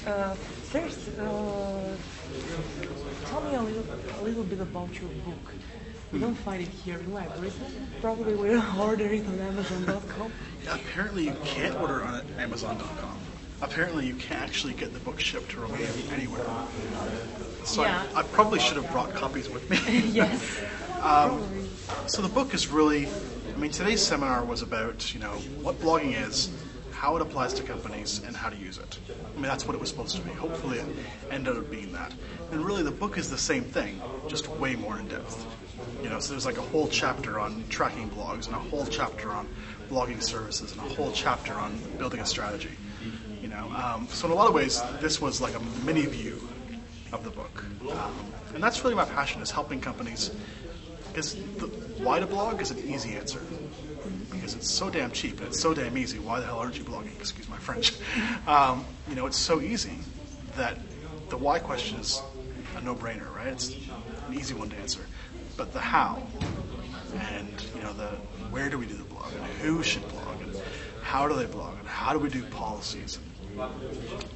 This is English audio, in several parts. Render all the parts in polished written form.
First, tell me a little bit about your book. We don't find it here in libraries. Probably we'll order it on Amazon.com. Apparently you can't order on Amazon.com. Apparently you can't actually get the book shipped to Romania anywhere. So Yeah. I probably should have brought copies with me. Yes. Probably. So the book is really, today's seminar was about, what blogging is, how it applies to companies, and how to use it. That's what it was supposed to be. Hopefully it ended up being that. And really the book is the same thing, just way more in depth. So there's like a whole chapter on tracking blogs, and a whole chapter on blogging services, and a whole chapter on building a strategy. So in a lot of ways, this was like a mini view of the book. And that's really my passion, is helping companies. Because why to blog is an easy answer. Because it's so damn cheap and it's so damn easy. Why the hell aren't you blogging? Excuse my French. It's so easy that the why question is a no-brainer, right? It's an easy one to answer. But the how, and the where do we do the blog, and who should blog, and how do they blog, and how do we do policies, and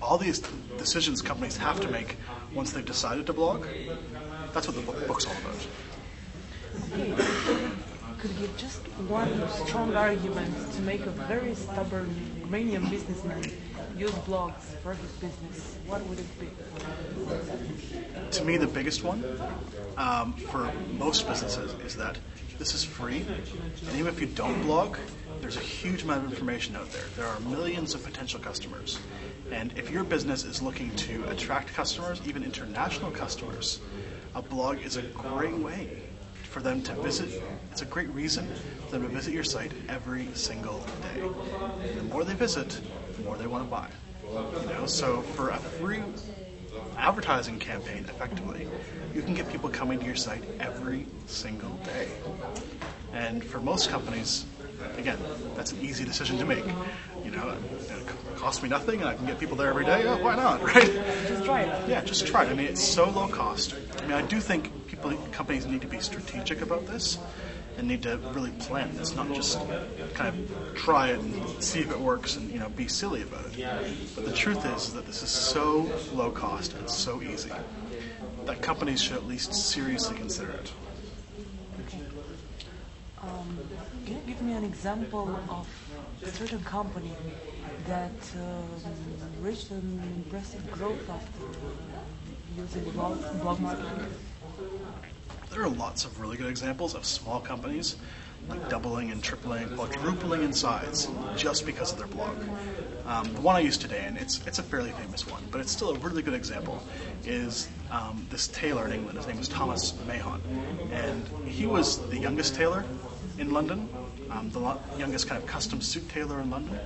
all these decisions companies have to make once they've decided to blog. That's what the book's all about. Okay. Could you give just one strong argument to make a very stubborn Romanian businessman use blogs for his business? What would it be? To me, the biggest one for most businesses is that this is free, and even if you don't blog, there's a huge amount of information out there. There are millions of potential customers, and if your business is looking to attract customers, even international customers, a blog is a great way for them to visit. It's a great reason for them to visit your site every single day. And the more they visit, the more they want to buy. So for a free advertising campaign, effectively, you can get people coming to your site every single day. And for most companies, again, that's an easy decision to make. It costs me nothing, and I can get people there every day. Oh, why not, right? Just try it. Yeah, just try it. It's so low cost. I do think companies need to be strategic about this and need to really plan this, not just kind of try it and see if it works and be silly about it. But the truth is that this is so low cost and so easy that companies should at least seriously consider it. Okay. Can you give me an example of a certain company that reached an impressive growth after using blog marketing? There are lots of really good examples of small companies like doubling and tripling, quadrupling in size just because of their blog. The one I use today, and it's a fairly famous one, but it's still a really good example, is this tailor in England. His name was Thomas Mahon, and he was the youngest tailor in London, the youngest kind of custom suit tailor in London.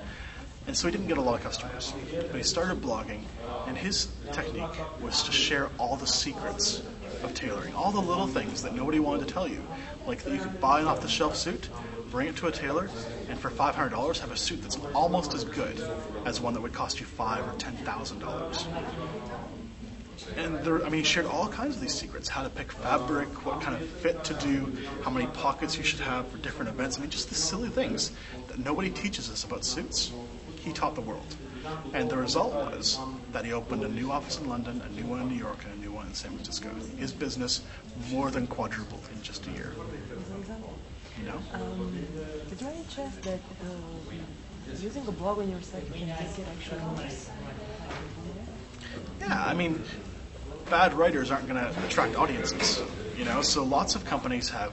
And so he didn't get a lot of customers, but he started blogging, and his technique was to share all the secrets of tailoring, all the little things that nobody wanted to tell you, like that you could buy an off-the-shelf suit, bring it to a tailor, and for $500 have a suit that's almost as good as one that would cost you $5,000 or $10,000. And he shared all kinds of these secrets: how to pick fabric, what kind of fit to do, how many pockets you should have for different events. Just the silly things that nobody teaches us about suits. He taught the world. And the result was that he opened a new office in London, a new one in New York, and a new one in San Francisco. His business more than quadrupled in just a year. Is there any chance that using a blog on your site can make it actually worse? Yeah, bad writers aren't going to attract audiences, so lots of companies have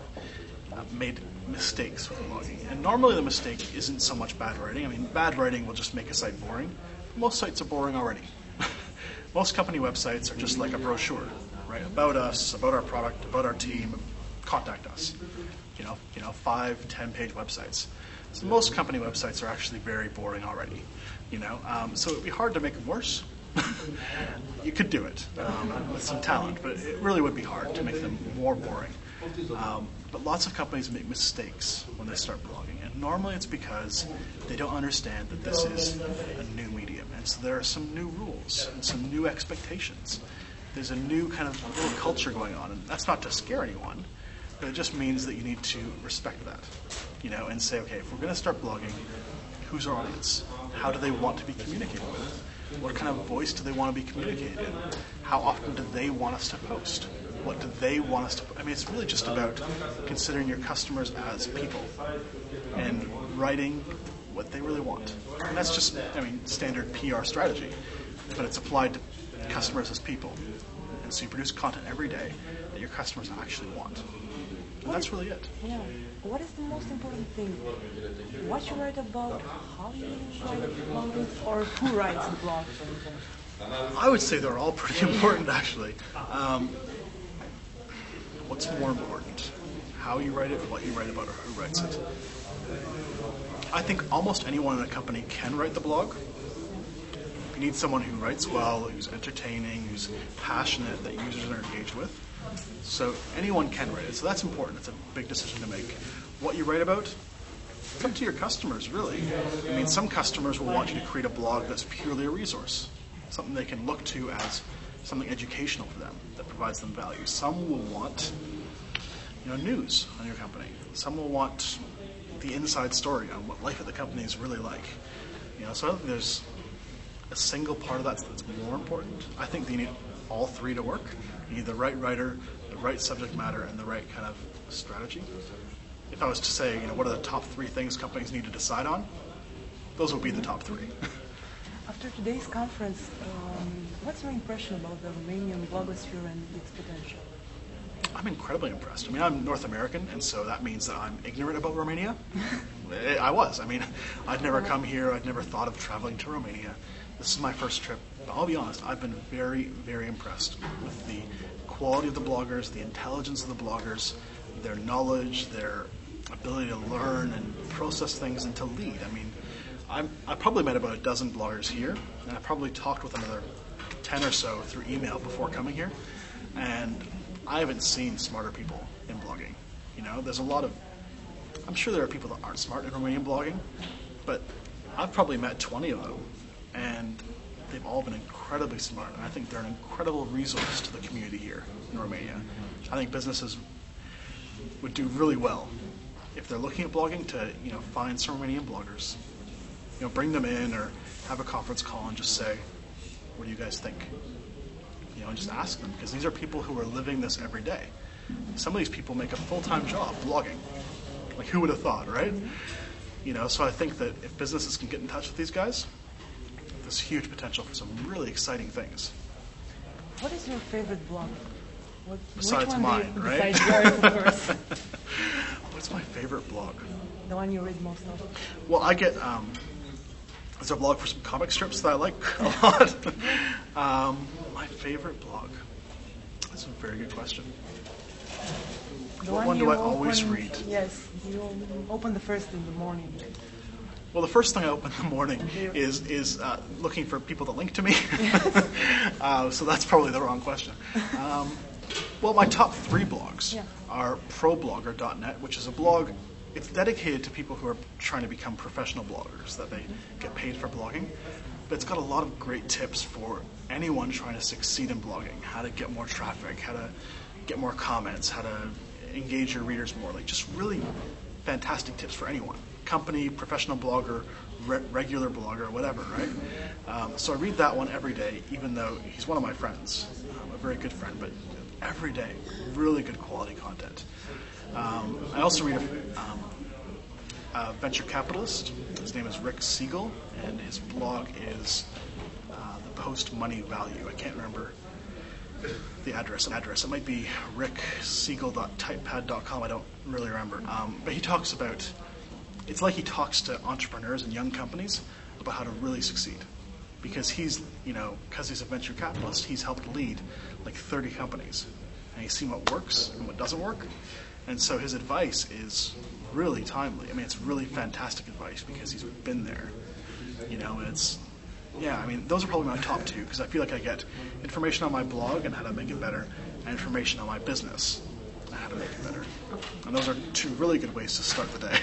made mistakes with blogging. And normally the mistake isn't so much bad writing. Bad writing will just make a site boring. Most sites are boring already. Most company websites are just like a brochure, right? About us, about our product, about our team, contact us. 5, 10-page websites. So most company websites are actually very boring already, So it would be hard to make them worse. You could do it with some talent, but it really would be hard to make them more boring. But lots of companies make mistakes when they start blogging, and normally it's because they don't understand that this is a new medium, and so there are some new rules and some new expectations. There's a new kind of little culture going on, and that's not to scare anyone, but it just means that you need to respect that, and say, okay, if we're going to start blogging, who's our audience? How do they want to be communicated with? What kind of voice do they want to be communicated in? How often do they want us to post? What do they want us to... I mean, it's really just about considering your customers as people and writing what they really want. And that's just, I mean, standard PR strategy, but it's applied to customers as people. And so you produce content every day that your customers actually want. And that's really it. Yeah. What is the most important thing? What you write about, how you write about it, or who writes the blog? I would say they're all pretty important, actually. What's more important? How you write it, what you write about, or who writes it? I think almost anyone in a company can write the blog. You need someone who writes well, who's entertaining, who's passionate, that users are engaged with. So anyone can write it. So that's important. It's a big decision to make. What you write about, it's up to your customers, really. I mean, some customers will want you to create a blog that's purely a resource, something they can look to as something educational for them that provides them value. Some will want, news on your company. Some will want the inside story on what life at the company is really like. So I don't think there's a single part of that that's more important. I think you need all three to work. You need the right writer, the right subject matter, and the right kind of strategy. If I was to say, what are the top three things companies need to decide on, those would be the top three. After today's conference, what's your impression about the Romanian blogosphere and its potential? I'm incredibly impressed. I mean, I'm North American, and so that means that I'm ignorant about Romania. I was. I mean, I'd never come here. I'd never thought of traveling to Romania. This is my first trip. But I'll be honest, I've been very, very impressed with the quality of the bloggers, the intelligence of the bloggers, their knowledge, their ability to learn and process things and to lead. I mean, I probably met about a dozen bloggers here, and I probably talked with another 10 or so through email before coming here. And I haven't seen smarter people in blogging. There's a lot of... I'm sure there are people that aren't smart in Romanian blogging, but I've probably met 20 of them, and they've all been incredibly smart. And I think they're an incredible resource to the community here in Romania. I think businesses would do really well if they're looking at blogging to, find some Romanian bloggers, bring them in or have a conference call and just say, what do you guys think? And just ask them, because these are people who are living this every day. Some of these people make a full-time job blogging. Like, who would have thought, right? So I think that if businesses can get in touch with these guys, there's huge potential for some really exciting things. What is your favorite blog? Besides mine, right? Besides yours, of course. What's my favorite blog? The one you read most of. Well, I get... there's a blog for some comic strips that I like a lot. My favorite blog? That's a very good question. What one do I always read? Yes, you open the first in the morning. Well, the first thing I open in the morning is looking for people to link to me. So that's probably the wrong question. Well, my top three blogs are problogger.net, which is a blog. It's dedicated to people who are trying to become professional bloggers, that they get paid for blogging. But it's got a lot of great tips for anyone trying to succeed in blogging, how to get more traffic, how to get more comments, how to engage your readers more, like just really fantastic tips for anyone. Company, professional blogger, regular blogger, whatever, right? So I read that one every day, even though he's one of my friends, a very good friend, but every day, really good quality content. I also read a venture capitalist. His name is Rick Siegel, and his blog is the Post Money Value. I can't remember the address. It might be ricksiegel.typepad.com. I don't really remember. But he talks about, it's like he talks to entrepreneurs and young companies about how to really succeed. Because he's, because he's a venture capitalist, he's helped lead like 30 companies. And he's seen what works and what doesn't work. And so his advice is really timely. I mean, it's really fantastic advice because he's been there. And it's, those are probably my top two, because I feel like I get information on my blog and how to make it better, and information on my business and how to make it better. And those are two really good ways to start the day.